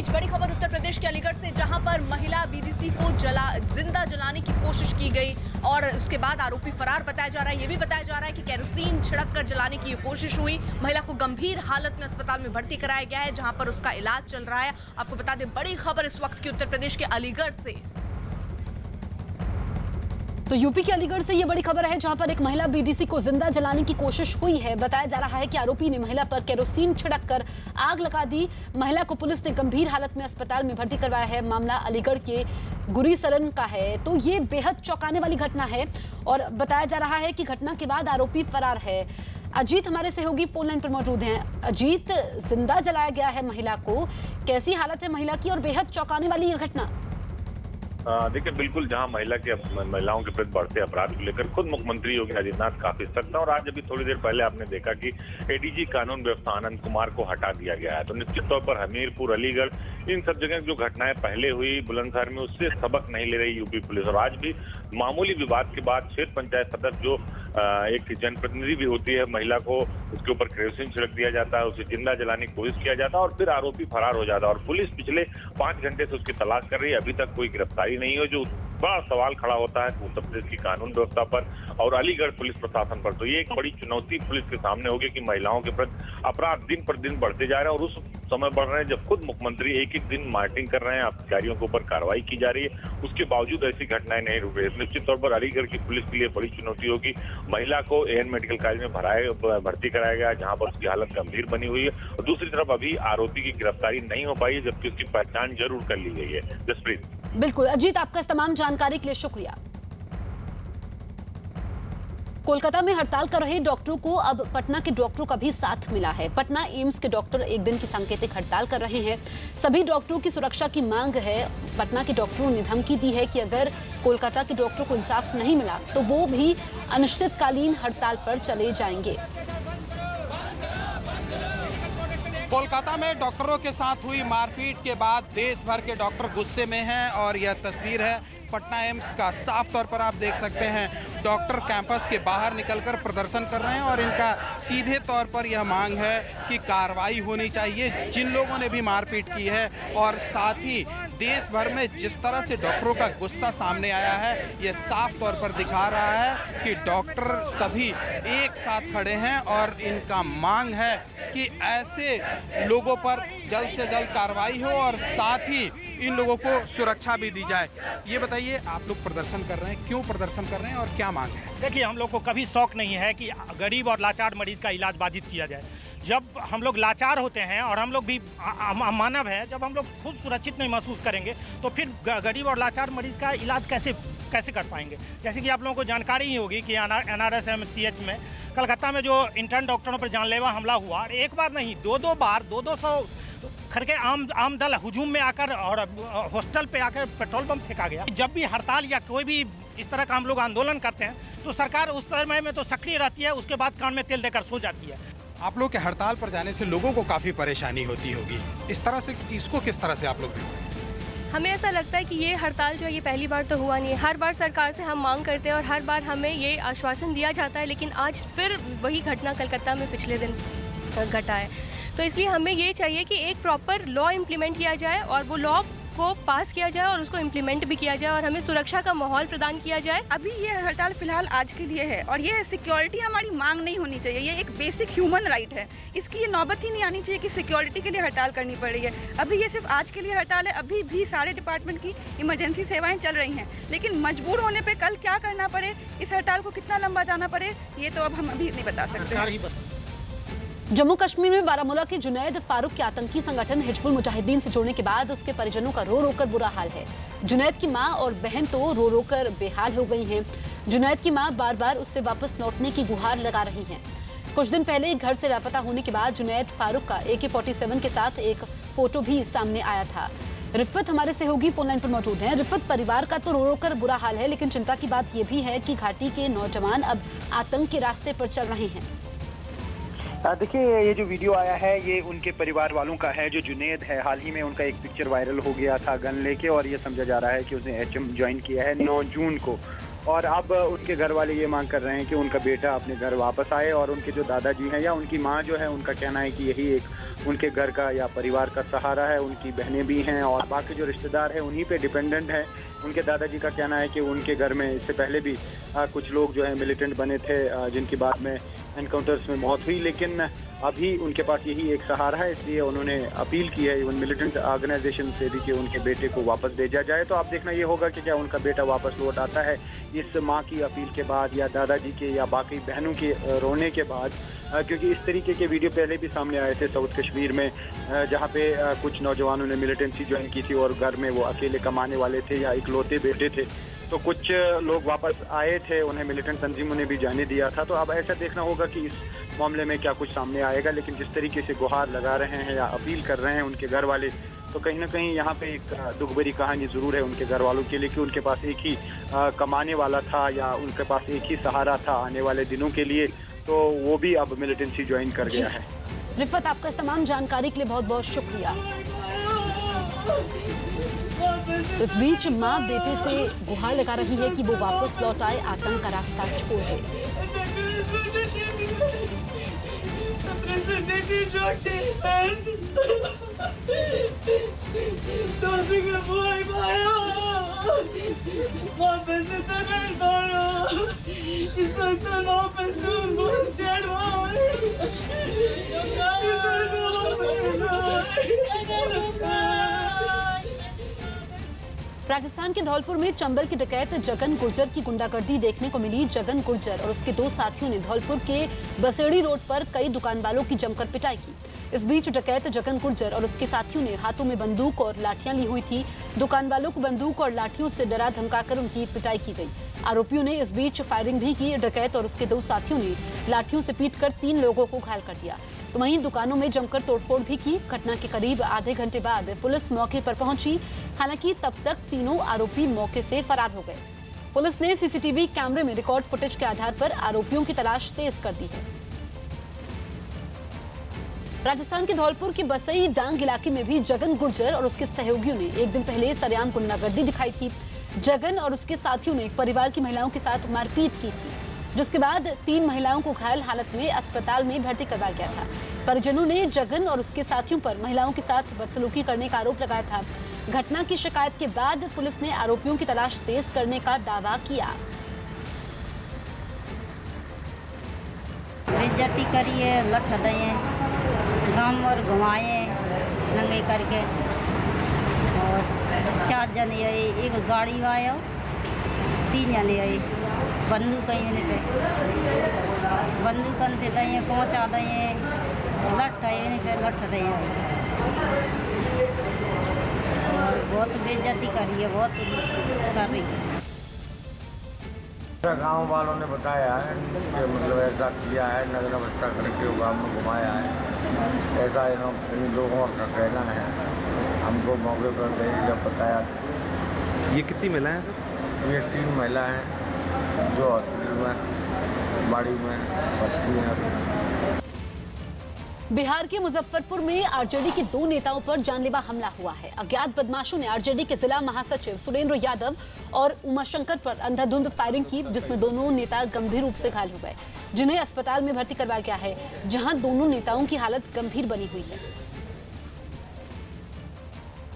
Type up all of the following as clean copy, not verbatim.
बीच बड़ी खबर उत्तर प्रदेश के अलीगढ़ से, जहां पर महिला बीडीसी को जिंदा जलाने की कोशिश की गई और उसके बाद आरोपी फरार बताया जा रहा है। ये भी बताया जा रहा है कि केरोसिन छिड़क कर जलाने की कोशिश हुई। महिला को गंभीर हालत में अस्पताल में भर्ती कराया गया है, जहां पर उसका इलाज चल रहा है। आपको बता दें, बड़ी खबर इस वक्त की उत्तर प्रदेश के अलीगढ़ से। तो यूपी के अलीगढ़ से ये बड़ी खबर है, जहां पर एक महिला बीडीसी को जिंदा जलाने की कोशिश हुई है। बताया जा रहा है कि आरोपी ने महिला पर केरोसिन छिड़क कर आग लगा दी। महिला को पुलिस ने गंभीर हालत में अस्पताल में भर्ती करवाया है। मामला अलीगढ़ के गुरीसरन का है। तो ये बेहद चौंकाने वाली घटना है और बताया जा रहा है कि घटना के बाद आरोपी फरार है। अजीत हमारे सहयोगी फोन लाइन पर मौजूद हैं। अजीत, जिंदा जलाया गया है महिला को, कैसी हालत है महिला की और बेहद चौंकाने वाली ये घटना? देखिए, बिल्कुल जहां महिलाओं के प्रति बढ़ते अपराध को लेकर खुद मुख्यमंत्री योगी आदित्यनाथ काफी सख्त है और आज अभी थोड़ी देर पहले आपने देखा कि एडीजी कानून व्यवस्था आनंद कुमार को हटा दिया गया है। तो निश्चित तौर पर हमीरपुर, अलीगढ़, इन सब जगह जो घटनाएं पहले हुई बुलंदशहर में, उससे सबक नहीं ले रही यूपी पुलिस। और आज भी मामूली विवाद के बाद क्षेत्र पंचायत सदस्य जो एक जनप्रतिनिधि भी होती है, महिला को उसके ऊपर केरोसिन छिड़क दिया जाता है, उसे जिंदा जलाने की कोशिश किया जाता है और फिर आरोपी फरार हो जाता है। और पुलिस पिछले 5 घंटे से उसकी तलाश कर रही है, अभी तक कोई गिरफ्तारी नहीं हो। जो बड़ा सवाल खड़ा होता है उत्तर प्रदेश की कानून व्यवस्था पर और अलीगढ़ पुलिस प्रशासन पर। तो ये एक बड़ी चुनौती पुलिस के सामने होगी कि महिलाओं के प्रति अपराध दिन पर दिन बढ़ते जा रहे हैं और उस समय बढ़ रहे हैं जब खुद मुख्यमंत्री एक एक दिन मार्चिंग कर रहे हैं, अधिकारियों के ऊपर कार्रवाई की जा रही है, उसके बावजूद ऐसी घटनाएं नहीं रुक रही। निश्चित तौर पर अलीगढ़ की पुलिस के लिए बड़ी चुनौती होगी। महिला को एएन मेडिकल कॉलेज में भर्ती कराया गया, जहां पर उसकी हालत गंभीर बनी हुई है और दूसरी तरफ अभी आरोपी की गिरफ्तारी नहीं हो पाई है, जबकि उसकी पहचान जरूर कर ली गई है। जसप्रीत। बिल्कुल अजीत, आपका इस तमाम जानकारी के लिए शुक्रिया। कोलकाता में हड़ताल कर रहे डॉक्टरों को अब पटना के डॉक्टरों का भी साथ मिला है। पटना एम्स के डॉक्टर एक दिन की सांकेतिक हड़ताल कर रहे हैं। सभी डॉक्टरों की सुरक्षा की मांग है। पटना के डॉक्टरों ने धमकी दी है कि अगर कोलकाता के डॉक्टरों को इंसाफ नहीं मिला तो वो भी अनिश्चितकालीन हड़ताल पर चले जाएंगे। कोलकाता में डॉक्टरों के साथ हुई मारपीट के बाद देश भर के डॉक्टर गुस्से में हैं और यह तस्वीर है पटना एम्स का। साफ तौर पर आप देख सकते हैं डॉक्टर कैंपस के बाहर निकलकर प्रदर्शन कर रहे हैं और इनका सीधे तौर पर यह मांग है कि कार्रवाई होनी चाहिए जिन लोगों ने भी मारपीट की है। और साथ ही देश भर में जिस तरह से डॉक्टरों का गुस्सा सामने आया है, यह साफ तौर पर दिखा रहा है कि डॉक्टर सभी एक साथ खड़े हैं और इनका मांग है कि ऐसे लोगों पर जल्द से जल्द कार्रवाई हो और साथ ही इन लोगों को सुरक्षा भी दी जाए। ये बताइए, आप लोग प्रदर्शन कर रहे हैं, क्यों प्रदर्शन कर रहे हैं और क्या मांग है? देखिए, हम लोग को कभी शौक नहीं है कि गरीब और लाचार मरीज का इलाज बाधित किया जाए। जब हम लोग लाचार होते हैं और हम लोग भी मानव है, जब हम लोग खुद सुरक्षित नहीं महसूस करेंगे तो फिर गरीब और लाचार मरीज का इलाज कैसे कर पाएंगे। जैसे कि आप लोगों को जानकारी ही होगी कि NRS-MCH में कलकत्ता में जो इंटर्न डॉक्टरों पर जानलेवा हमला हुआ, एक बार नहीं 2-2 बार 200 करके आम दल हुजूम में आकर और हॉस्टल पे आकर पेट्रोल बम फेंका गया। जब भी हड़ताल या कोई भी इस तरह का हम लोग आंदोलन करते हैं तो सरकार उस समय में तो सक्रिय रहती है, उसके बाद कान में तेल देकर सो जाती है। आप लोग के हड़ताल पर जाने से लोगों को काफ़ी परेशानी होती होगी, इस तरह से इसको किस तरह से आप लोग देखते हैं? हमें ऐसा लगता है कि ये हड़ताल जो है ये पहली बार तो हुआ नहीं है। हर बार सरकार से हम मांग करते हैं और हर बार हमें ये आश्वासन दिया जाता है, लेकिन आज फिर वही घटना कलकत्ता में पिछले दिन घटा है। तो इसलिए हमें ये चाहिए कि एक प्रॉपर लॉ इम्प्लीमेंट किया जाए और वो लॉ को पास किया जाए और उसको इम्प्लीमेंट भी किया जाए और हमें सुरक्षा का माहौल प्रदान किया जाए। अभी ये हड़ताल फिलहाल आज के लिए है और ये सिक्योरिटी हमारी मांग नहीं होनी चाहिए। ये एक बेसिक ह्यूमन राइट है, इसकी ये नौबत ही नहीं आनी चाहिए कि सिक्योरिटी के लिए हड़ताल करनी पड़ रही है। अभी ये सिर्फ आज के लिए हड़ताल है, अभी भी सारे डिपार्टमेंट की इमरजेंसी सेवाएं चल रही हैं, लेकिन मजबूर होने पर कल क्या करना पड़े, इस हड़ताल को कितना लंबा जाना पड़े, ये तो अब हम अभी नहीं बता सकते। जम्मू कश्मीर में बारामूला के जुनैद फारूक के आतंकी संगठन हिजबुल मुजाहिदीन से जुड़ने के बाद उसके परिजनों का रो रो कर बुरा हाल है। जुनैद की मां और बहन तो रो रो कर बेहाल हो गई हैं। जुनैद की मां बार बार उससे वापस लौटने की गुहार लगा रही हैं। कुछ दिन पहले घर से लापता होने के बाद जुनैद फारूक का AK-47 के साथ एक फोटो भी सामने आया था। रिफत हमारे सहयोगी फोन लाइन पर मौजूद हैं। रिफत, परिवार का तो रो रो कर बुरा हाल है, लेकिन चिंता की बात यह भी है कि घाटी के नौजवान अब आतंक के रास्ते पर चल रहे हैं। देखिए, ये जो वीडियो आया है ये उनके परिवार वालों का है। जो जुनैद है, हाल ही में उनका एक पिक्चर वायरल हो गया था गन लेके और ये समझा जा रहा है कि उसने HM ज्वाइन किया है 9 जून को और अब उनके घर वाले ये मांग कर रहे हैं कि उनका बेटा अपने घर वापस आए। और उनके जो दादाजी हैं या उनकी माँ जो है, उनका कहना है कि यही एक उनके घर का या परिवार का सहारा है। उनकी बहनें भी हैं और बाकी जो रिश्तेदार हैं उन्हीं पे डिपेंडेंट हैं। उनके दादाजी का कहना है कि उनके घर में इससे पहले भी कुछ लोग जो है मिलिटेंट बने थे, जिनकी बाद में एनकाउंटर्स में मौत हुई, लेकिन अभी उनके पास यही एक सहारा है। इसलिए उन्होंने अपील की है इवन मिलिटेंट ऑर्गेनाइजेशन से भी कि उनके बेटे को वापस भेजा जाए। तो आप देखना ये होगा कि क्या उनका बेटा वापस लौट आता है इस माँ की अपील के बाद, या दादाजी के या बाकी बहनों के रोने के बाद। क्योंकि इस तरीके के वीडियो पहले भी सामने आए थे साउथ कश्मीर में, जहाँ पे कुछ नौजवानों ने मिलिटेंसी ज्वाइन की थी और घर में वो अकेले कमाने वाले थे या इकलौते बेटे थे। तो कुछ लोग वापस आए थे, उन्हें मिलिटेंट तंजीमों ने भी जाने दिया था। तो अब ऐसा देखना होगा कि इस मामले में क्या कुछ सामने आएगा। लेकिन जिस तरीके से गुहार लगा रहे हैं या अपील कर रहे हैं उनके घर वाले, तो कहीं ना कहीं यहाँ पे एक दुख भरी कहानी ज़रूर है उनके घर वालों के लिए कि उनके पास एक ही कमाने वाला था या उनके पास एक ही सहारा था आने वाले दिनों के लिए, तो वो भी अब मिलिटेंसी ज्वाइन कर गया है। रिफत, आपका इस तमाम जानकारी के लिए बहुत बहुत शुक्रिया। इस बीच मां बेटे से गुहार लगा रही है कि वो वापस लौट आए, आतंक का रास्ता छोड़ दे। राजस्थान के धौलपुर में चंबल के डकैत जगन गुर्जर की गुंडागर्दी देखने को मिली। जगन गुर्जर और उसके 2 साथियों ने धौलपुर के बसेड़ी रोड पर कई दुकान वालों की जमकर पिटाई की। इस बीच डकैत जगन गुर्जर और उसके साथियों ने हाथों में बंदूक और लाठियां ली हुई थी। दुकान वालों को बंदूक और लाठियों से डरा धमकाकर उनकी पिटाई की गई। आरोपियों ने इस बीच फायरिंग भी की। डकैत और उसके 2 साथियों ने लाठियों से पीटकर 3 लोगों को घायल कर दिया। तो वहीं दुकानों में जमकर तोड़फोड़ भी की। घटना के करीब आधे घंटे बाद पुलिस मौके पर पहुंची। हालांकि तब तक तीनों आरोपी मौके से फरार हो गए। पुलिस ने सीसीटीवी कैमरे में रिकॉर्ड फुटेज के आधार पर आरोपियों की तलाश तेज कर दी है। राजस्थान के धौलपुर के बसई डांग इलाके में भी जगन गुर्जर और उसके सहयोगियों ने एक दिन पहले सरेआम गुंडागर्दी दिखाई थी। जगन और उसके साथियों ने एक परिवार की महिलाओं के साथ मारपीट की थी, जिसके बाद 3 महिलाओं को घायल हालत में अस्पताल में भर्ती करवाया गया था। परिजनों ने जगन और उसके साथियों पर महिलाओं के साथ बदसलूकी करने का आरोप लगाया था। घटना की शिकायत के बाद पुलिस ने आरोपियों की तलाश तेज करने का दावा किया। बेइज्जती करिए, लठ दिए, गम और घुमाए नंगे करके, और 4 जने आए, एक गाड़ी आया, 3 जने आए, बंदूक बंदूक से दिए, पहुँचा दिए, लठ लठ दिए, और बहुत बेइज्जती करी है, बहुत कर रही है। गांव वालों ने बताया है कि मतलब ऐसा किया है, नग्न अवस्था करके गांव में घुमाया है, ऐसा इन लोगों का कहना है। हमको मौके पर गए जब बताया। ये कितनी महिलाएं हैं? ये 3 महिला हैं जो हॉस्पिटल में बाड़ी में भर्ती हैं। बिहार के मुजफ्फरपुर में आरजेडी के 2 नेताओं पर जानलेवा हमला हुआ है। अज्ञात बदमाशों ने आरजेडी के जिला महासचिव सुरेंद्र यादव और उमाशंकर पर अंधाधुंध फायरिंग की, जिसमें दोनों नेता गंभीर रूप से घायल हो गए, जिन्हें अस्पताल में भर्ती करवाया गया है, जहां दोनों नेताओं की हालत गंभीर बनी हुई है।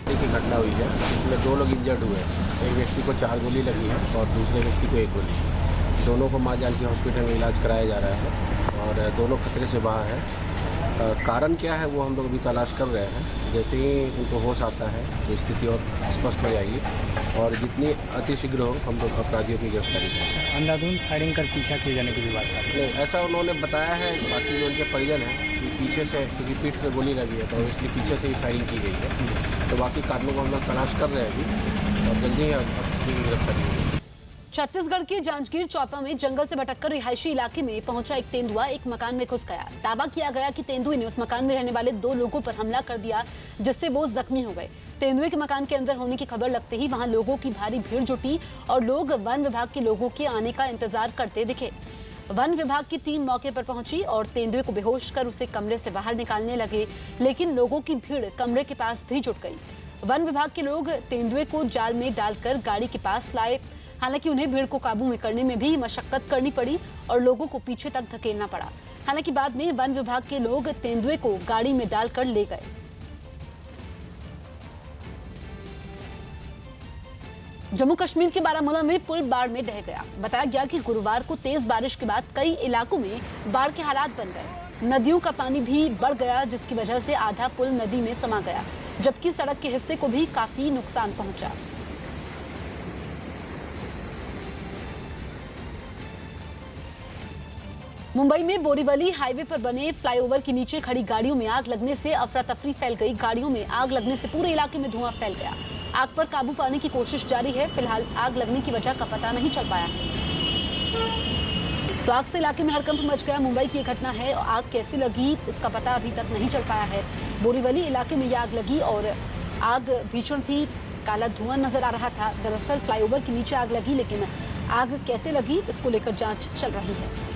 की घटना हुई है, इसमें 2 लोग इंजर्ड हुए हैं। एक व्यक्ति को 4 गोली लगी है और दूसरे व्यक्ति को 1 गोली। दोनों को मां जानकी हॉस्पिटल में इलाज कराया जा रहा है और दोनों खतरे से बाहर है। कारण क्या है वो हम लोग भी तलाश कर रहे हैं। जैसे ही उनको होश आता है तो स्थिति और स्पष्ट हो जाएगी और जितनी अतिशीघ्र हो हम लोग अपराधियों की गिरफ्तारी करेंगे। अंधाधुंध फायरिंग कर पीछा किए जाने की भी बात है? नहीं, ऐसा उन्होंने बताया है। बाकी जो उनके परिजन हैं कि पीछे से, क्योंकि पीठ पे गोली लगी है तो इसलिए पीछे से ही फायरिंग की गई है। तो बाकी कारणों को हम लोग तलाश कर रहे हैं अभी और जल्दी ही अपनी गिरफ्तारी होगी। छत्तीसगढ़ के जांजगीर चौपा में जंगल से भटककर रिहायशी इलाके में पहुंचा एक तेंदुआ एक मकान में घुस गया। दावा किया गया कि तेंदुए ने उस मकान में रहने वाले 2 लोगों पर हमला कर दिया, जिससे वो जख्मी हो गए। तेंदुए के मकान के अंदर होने की खबर लगते ही वहां लोगों की भारी भीड़ जुटी और लोग वन विभाग के लोगों के आने का इंतजार करते दिखे। वन विभाग की टीम मौके पर पहुंची और तेंदुए को बेहोश कर उसे कमरे से बाहर निकालने लगे, लेकिन लोगों की भीड़ कमरे के पास भी जुट गई। वन विभाग के लोग तेंदुए को जाल में डालकर गाड़ी के पास लाए। हालांकि उन्हें भीड़ को काबू में करने में भी मशक्कत करनी पड़ी और लोगों को पीछे तक धकेलना पड़ा। हालांकि बाद में वन विभाग के लोग तेंदुए को गाड़ी में डालकर ले गए। जम्मू कश्मीर के बारामूला में पुल बाढ़ में ढह गया। बताया गया कि गुरुवार को तेज बारिश के बाद कई इलाकों में बाढ़ के हालात बन गए। नदियों का पानी भी बढ़ गया, जिसकी वजह से आधा पुल नदी में समा गया, जबकि सड़क के हिस्से को भी काफी नुकसान पहुंचा। मुंबई में बोरीवली हाईवे पर बने फ्लाईओवर के नीचे खड़ी गाड़ियों में आग लगने से अफरा तफरी फैल गई। गाड़ियों में आग लगने से पूरे इलाके में धुआं फैल गया। आग पर काबू पाने की कोशिश जारी है। फिलहाल आग लगने की वजह का पता नहीं चल पाया। तो आग से इलाके में हड़कंप मच गया। मुंबई की घटना है। आग कैसे लगी इसका पता अभी तक नहीं चल पाया है। बोरीवली इलाके में ये आग लगी और आग भीषण थी। काला धुआं नजर आ रहा था। दरअसल फ्लाईओवर के नीचे आग लगी, लेकिन आग कैसे लगी इसको लेकर जांच चल रही है।